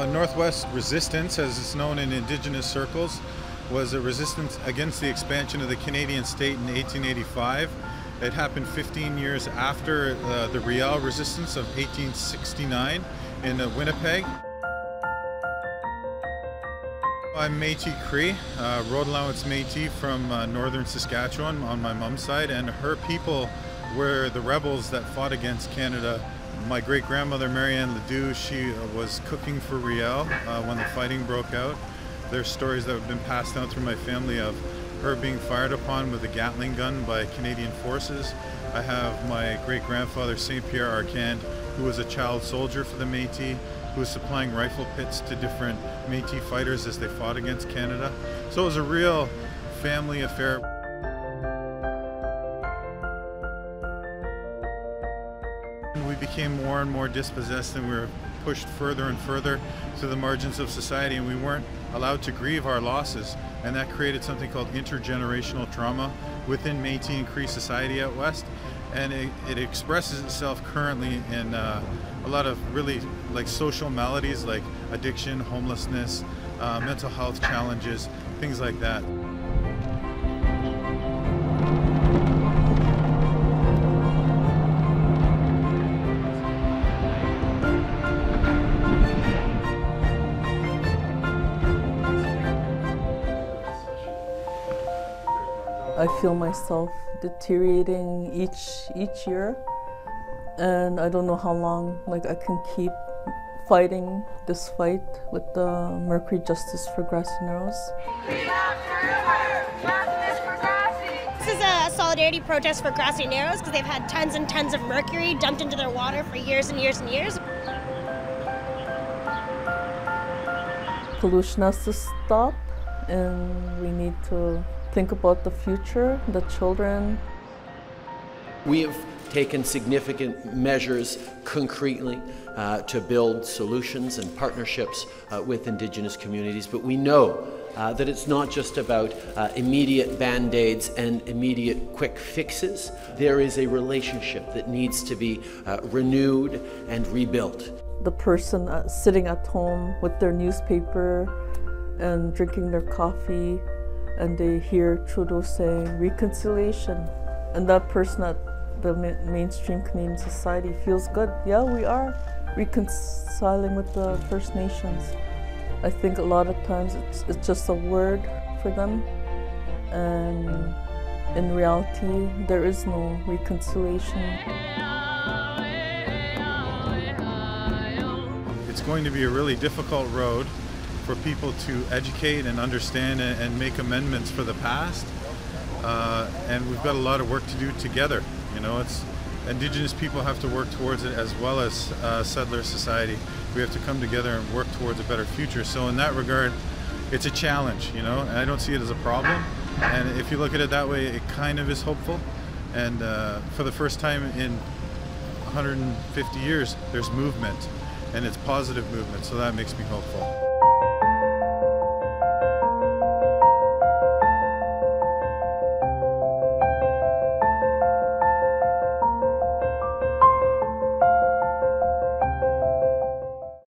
Northwest resistance, as it's known in Indigenous circles, was a resistance against the expansion of the Canadian state in 1885. It happened 15 years after the Riel resistance of 1869 in Winnipeg. I'm Métis Cree, Road Allowance Métis from northern Saskatchewan on my mom's side, and her people were the rebels that fought against Canada. My great-grandmother Marianne Ledoux, she was cooking for Riel when the fighting broke out. There's stories that have been passed down through my family of her being fired upon with a Gatling gun by Canadian forces. I have my great-grandfather St. Pierre Arcand, who was a child soldier for the Métis, who was supplying rifle pits to different Métis fighters as they fought against Canada. So it was a real family affair. We became more and more dispossessed, and we were pushed further and further to the margins of society, and we weren't allowed to grieve our losses, and that created something called intergenerational trauma within Métis and Cree society out west, and it expresses itself currently in a lot of really social maladies like addiction, homelessness, mental health challenges, things like that. I feel myself deteriorating each year, and I don't know how long I can keep fighting this fight with the Mercury Justice for Grassy Narrows. This is a solidarity protest for Grassy Narrows because they've had tons and tons of mercury dumped into their water for years and years and years. Pollution has to stop, and we need to think about the future, the children. We have taken significant measures concretely to build solutions and partnerships with Indigenous communities, but we know that it's not just about immediate band-aids and immediate quick fixes. There is a relationship that needs to be renewed and rebuilt. The person sitting at home with their newspaper and drinking their coffee, and they hear Trudeau saying reconciliation, and that person at the mainstream Canadian society feels good. Yeah, we are reconciling with the First Nations. I think a lot of times it's just a word for them, and in reality there is no reconciliation. It's going to be a really difficult road for people to educate and understand and make amendments for the past, and we've got a lot of work to do together. You know, it's Indigenous people have to work towards it as well as settler society. We have to come together and work towards a better future. So in that regard, it's a challenge, you know, and I don't see it as a problem. And if you look at it that way, it kind of is hopeful. And for the first time in 150 years, there's movement, and it's positive movement, so that makes me hopeful.